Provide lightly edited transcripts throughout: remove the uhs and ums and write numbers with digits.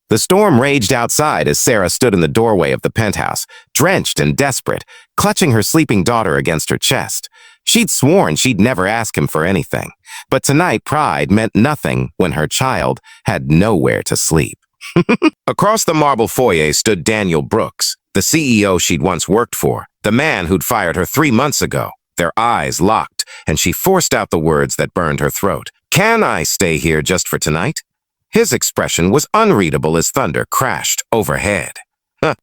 The storm raged outside as Sarah stood in the doorway of the penthouse, drenched and desperate, clutching her sleeping daughter against her chest. She'd sworn she'd never ask him for anything, but tonight pride meant nothing when her child had nowhere to sleep. Across the marble foyer stood Daniel Brooks, the CEO she'd once worked for, the man who'd fired her 3 months ago. Their eyes locked, and she forced out the words that burned her throat. "Can I stay here just for tonight?" His expression was unreadable as thunder crashed overhead.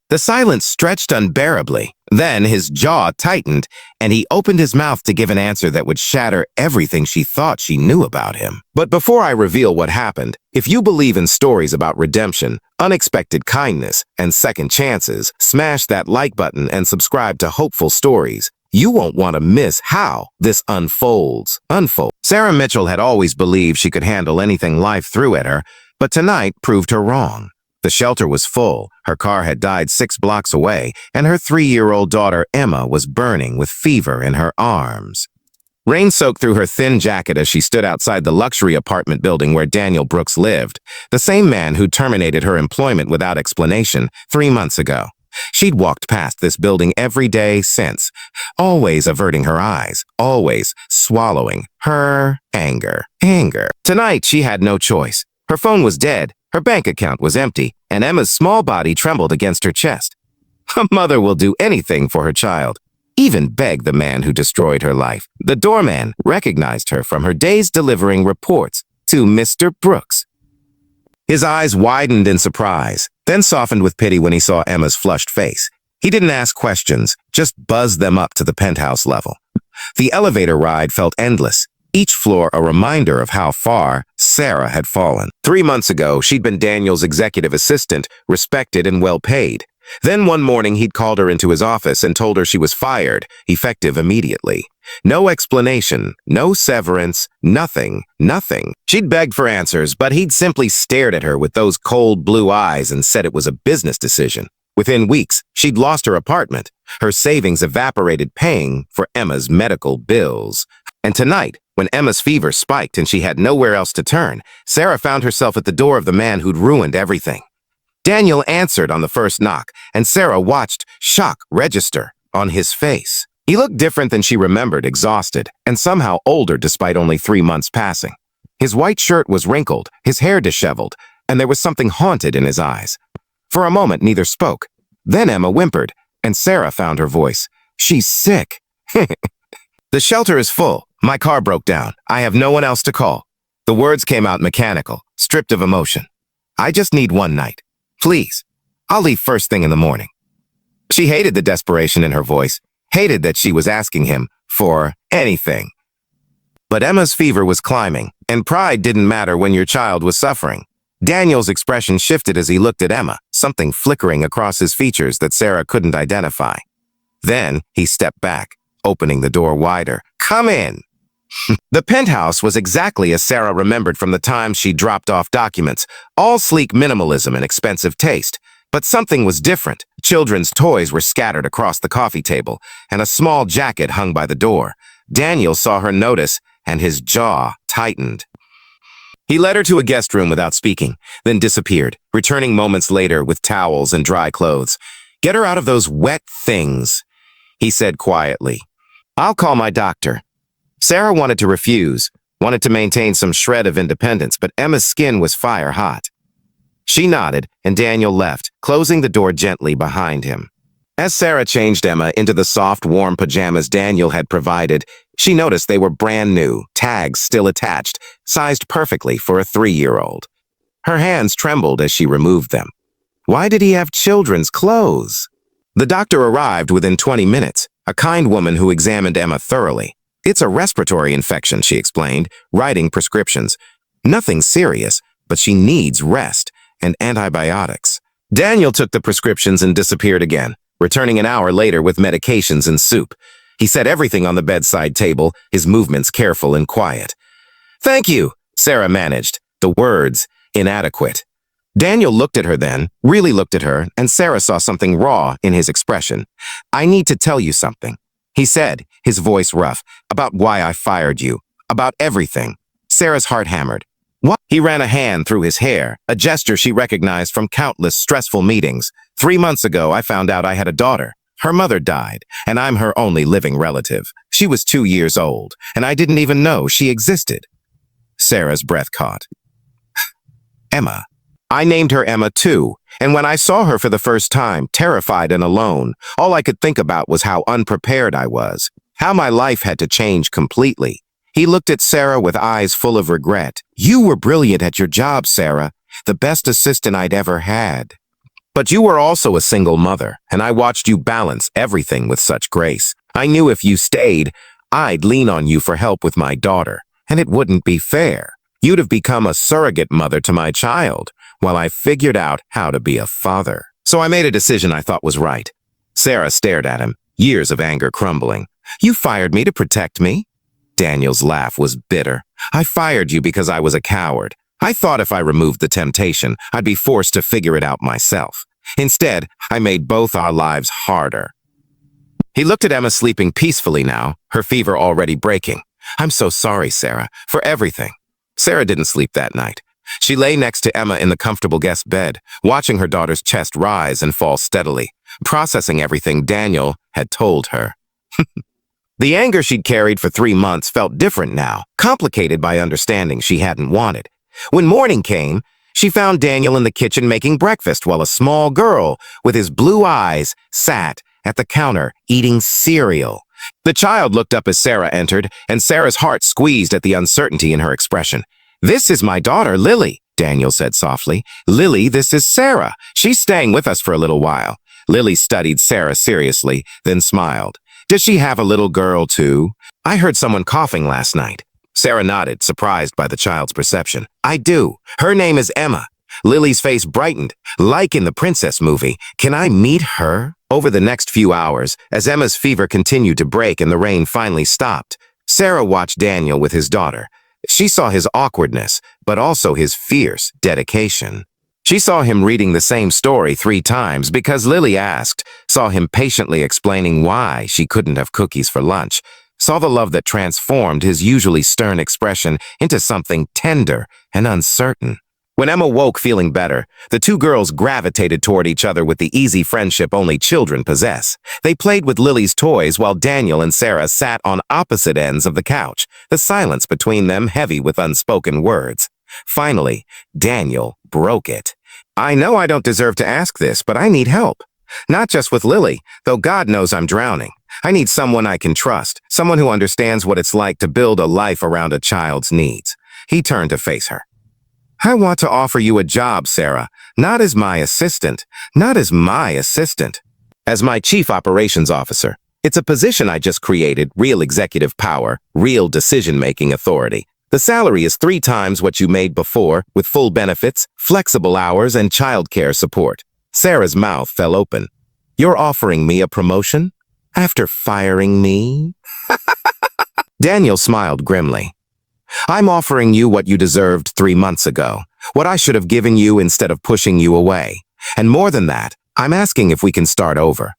The silence stretched unbearably. Then his jaw tightened, and he opened his mouth to give an answer that would shatter everything she thought she knew about him. But before I reveal what happened, if you believe in stories about redemption, unexpected kindness, and second chances, smash that like button and subscribe to Hopeful Stories. You won't want to miss how this unfolds. Sarah Mitchell had always believed she could handle anything life threw at her, but tonight proved her wrong. The shelter was full, her car had died 6 blocks away, and her 3-year-old daughter Emma was burning with fever in her arms. Rain soaked through her thin jacket as she stood outside the luxury apartment building where Daniel Brooks lived, the same man who terminated her employment without explanation 3 months ago. She'd walked past this building every day since, always averting her eyes, always swallowing her anger. Tonight, she had no choice. Her phone was dead, her bank account was empty, and Emma's small body trembled against her chest. A mother will do anything for her child, even beg the man who destroyed her life. The doorman recognized her from her days delivering reports to Mr. Brooks. His eyes widened in surprise, then softened with pity when he saw Emma's flushed face. He didn't ask questions, just buzzed them up to the penthouse level. The elevator ride felt endless, each floor a reminder of how far Sarah had fallen. 3 months ago, she'd been Daniel's executive assistant, respected and well paid. Then one morning, he'd called her into his office and told her she was fired, effective immediately. No explanation, no severance, nothing. She'd begged for answers, but he'd simply stared at her with those cold blue eyes and said it was a business decision. Within weeks, she'd lost her apartment. Her savings evaporated paying for Emma's medical bills. And tonight, when Emma's fever spiked and she had nowhere else to turn, Sarah found herself at the door of the man who'd ruined everything. Daniel answered on the first knock, and Sarah watched shock register on his face. He looked different than she remembered, exhausted, and somehow older despite only 3 months passing. His white shirt was wrinkled, his hair disheveled, and there was something haunted in his eyes. For a moment, neither spoke. Then Emma whimpered, and Sarah found her voice. "She's sick." "The shelter is full. My car broke down. I have no one else to call." The words came out mechanical, stripped of emotion. "I just need one night. Please. I'll leave first thing in the morning." She hated the desperation in her voice, hated that she was asking him for anything. But Emma's fever was climbing, and pride didn't matter when your child was suffering. Daniel's expression shifted as he looked at Emma, something flickering across his features that Sarah couldn't identify. Then he stepped back, opening the door wider. "Come in." The penthouse was exactly as Sarah remembered from the time she dropped off documents, all sleek minimalism and expensive taste. But something was different. Children's toys were scattered across the coffee table, and a small jacket hung by the door. Daniel saw her notice, and his jaw tightened. He led her to a guest room without speaking, then disappeared, returning moments later with towels and dry clothes. "Get her out of those wet things," he said quietly. "I'll call my doctor." Sarah wanted to refuse, wanted to maintain some shred of independence, but Emma's skin was fire hot. She nodded, and Daniel left, closing the door gently behind him. As Sarah changed Emma into the soft, warm pajamas Daniel had provided, she noticed they were brand new, tags still attached, sized perfectly for a 3-year-old. Her hands trembled as she removed them. Why did he have children's clothes? The doctor arrived within 20 minutes, a kind woman who examined Emma thoroughly. "It's a respiratory infection," she explained, writing prescriptions. "Nothing serious, but she needs rest and antibiotics." Daniel took the prescriptions and disappeared again, returning an hour later with medications and soup. He set everything on the bedside table, his movements careful and quiet. "Thank you," Sarah managed, the words inadequate. Daniel looked at her then, really looked at her, and Sarah saw something raw in his expression. "I need to tell you something," he said, his voice rough, "about why I fired you, about everything." Sarah's heart hammered. "What?" He ran a hand through his hair, a gesture she recognized from countless stressful meetings. 3 months ago, I found out I had a daughter. Her mother died, and I'm her only living relative. She was 2 years old, and I didn't even know she existed. Sarah's breath caught. Emma. I named her Emma too, and when I saw her for the first time, terrified and alone, all I could think about was how unprepared I was, how my life had to change completely. He looked at Sarah with eyes full of regret. You were brilliant at your job, Sarah, the best assistant I'd ever had. But you were also a single mother, and I watched you balance everything with such grace. I knew if you stayed, I'd lean on you for help with my daughter, and it wouldn't be fair. You'd have become a surrogate mother to my child, while I figured out how to be a father. So I made a decision I thought was right. Sarah stared at him, years of anger crumbling. You fired me to protect me? Daniel's laugh was bitter. I fired you because I was a coward. I thought if I removed the temptation, I'd be forced to figure it out myself. Instead, I made both our lives harder. He looked at Emma sleeping peacefully now, her fever already breaking. I'm so sorry, Sarah, for everything. Sarah didn't sleep that night. She lay next to Emma in the comfortable guest bed, watching her daughter's chest rise and fall steadily, processing everything Daniel had told her. The anger she'd carried for 3 months felt different now, complicated by understanding she hadn't wanted. When morning came, she found Daniel in the kitchen making breakfast while a small girl with his blue eyes sat at the counter eating cereal. The child looked up as Sarah entered, and Sarah's heart squeezed at the uncertainty in her expression. This is my daughter, Lily, Daniel said softly. Lily, this is Sarah. She's staying with us for a little while. Lily studied Sarah seriously, then smiled. Does she have a little girl, too? I heard someone coughing last night. Sarah nodded, surprised by the child's perception. I do. Her name is Emma. Lily's face brightened, like in the princess movie. Can I meet her? Over the next few hours, as Emma's fever continued to break and the rain finally stopped, Sarah watched Daniel with his daughter. She saw his awkwardness, but also his fierce dedication. She saw him reading the same story 3 times because Lily asked, saw him patiently explaining why she couldn't have cookies for lunch, saw the love that transformed his usually stern expression into something tender and uncertain. When Emma woke feeling better, the 2 girls gravitated toward each other with the easy friendship only children possess. They played with Lily's toys while Daniel and Sarah sat on opposite ends of the couch, the silence between them heavy with unspoken words. Finally, Daniel broke it. I know I don't deserve to ask this, but I need help. Not just with Lily, though God knows I'm drowning. I need someone I can trust, someone who understands what it's like to build a life around a child's needs. He turned to face her. I want to offer you a job, Sarah, not as my assistant, as my chief operations officer. It's a position I just created, real executive power, real decision-making authority. The salary is 3 times what you made before, with full benefits, flexible hours, and childcare support. Sarah's mouth fell open. You're offering me a promotion? After firing me? Daniel smiled grimly. I'm offering you what you deserved 3 months ago, what I should have given you instead of pushing you away. And more than that, I'm asking if we can start over.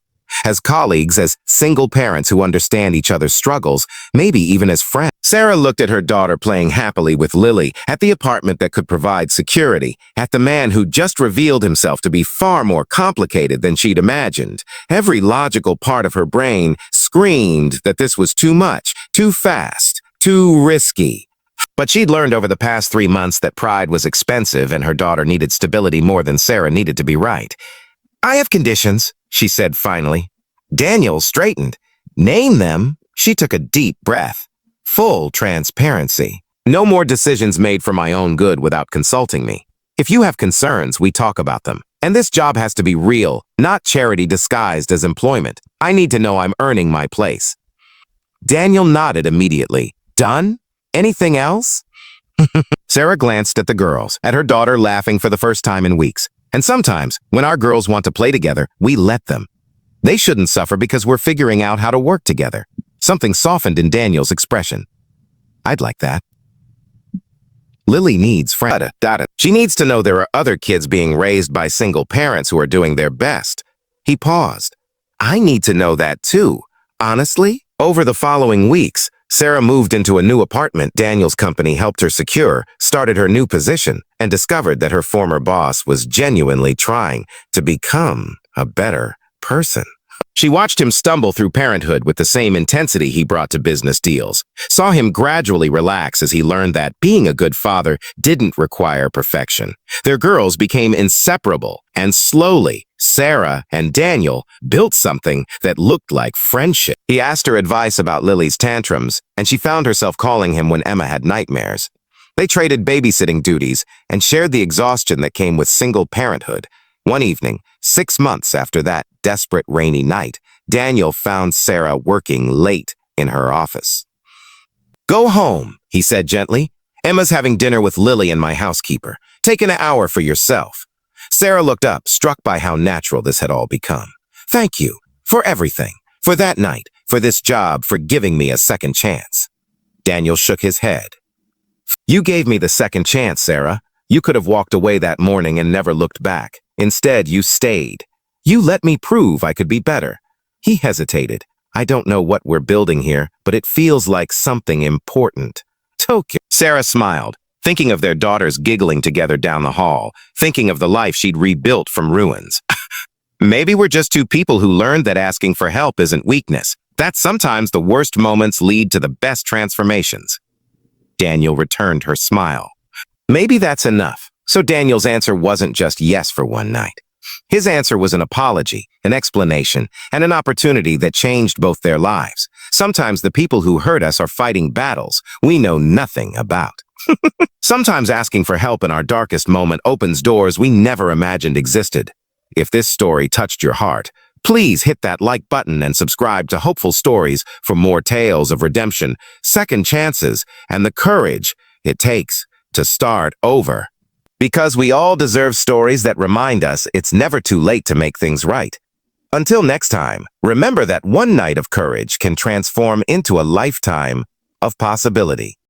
As colleagues, as single parents who understand each other's struggles, maybe even as friends. Sarah looked at her daughter playing happily with Lily, at the apartment that could provide security, at the man who just revealed himself to be far more complicated than she'd imagined. Every logical part of her brain screamed that this was too much, too fast, too risky. But she'd learned over the past 3 months that pride was expensive and her daughter needed stability more than Sarah needed to be right. I have conditions, she said finally. Daniel straightened. Name them. She took a deep breath. Full transparency. No more decisions made for my own good without consulting me. If you have concerns, we talk about them. And this job has to be real, not charity disguised as employment. I need to know I'm earning my place. Daniel nodded immediately. Done? Anything else? Sarah glanced at the girls, at her daughter laughing for the first time in weeks. And sometimes, when our girls want to play together, we let them. They shouldn't suffer because we're figuring out how to work together. Something softened in Daniel's expression. I'd like that. Lily needs friends. She needs to know there are other kids being raised by single parents who are doing their best. He paused. I need to know that too. Honestly, over the following weeks, Sarah moved into a new apartment Daniel's company helped her secure, started her new position, and discovered that her former boss was genuinely trying to become a better person. She watched him stumble through parenthood with the same intensity he brought to business deals, saw him gradually relax as he learned that being a good father didn't require perfection. Their girls became inseparable, and slowly, Sarah and Daniel built something that looked like friendship. He asked her advice about Lily's tantrums, and she found herself calling him when Emma had nightmares. They traded babysitting duties and shared the exhaustion that came with single parenthood. One evening, 6 months after that desperate rainy night, Daniel found Sarah working late in her office. "Go home," he said gently. "Emma's having dinner with Lily and my housekeeper. Take an hour for yourself." Sarah looked up, struck by how natural this had all become. "Thank you for everything, for that night, for this job, for giving me a second chance." Daniel shook his head. "You gave me the second chance, Sarah. You could have walked away that morning and never looked back. Instead, you stayed. You let me prove I could be better." He hesitated. "I don't know what we're building here, but it feels like something important." Tokyo. Sarah smiled, thinking of their daughters giggling together down the hall, thinking of the life she'd rebuilt from ruins. Maybe we're just two people who learned that asking for help isn't weakness, that sometimes the worst moments lead to the best transformations. Daniel returned her smile. Maybe that's enough. So Daniel's answer wasn't just yes for one night. His answer was an apology, an explanation, and an opportunity that changed both their lives. Sometimes the people who hurt us are fighting battles we know nothing about. Sometimes asking for help in our darkest moment opens doors we never imagined existed. If this story touched your heart, please hit that like button and subscribe to Hopeful Stories for more tales of redemption, second chances, and the courage it takes to start over. Because we all deserve stories that remind us it's never too late to make things right. Until next time, remember that one night of courage can transform into a lifetime of possibility.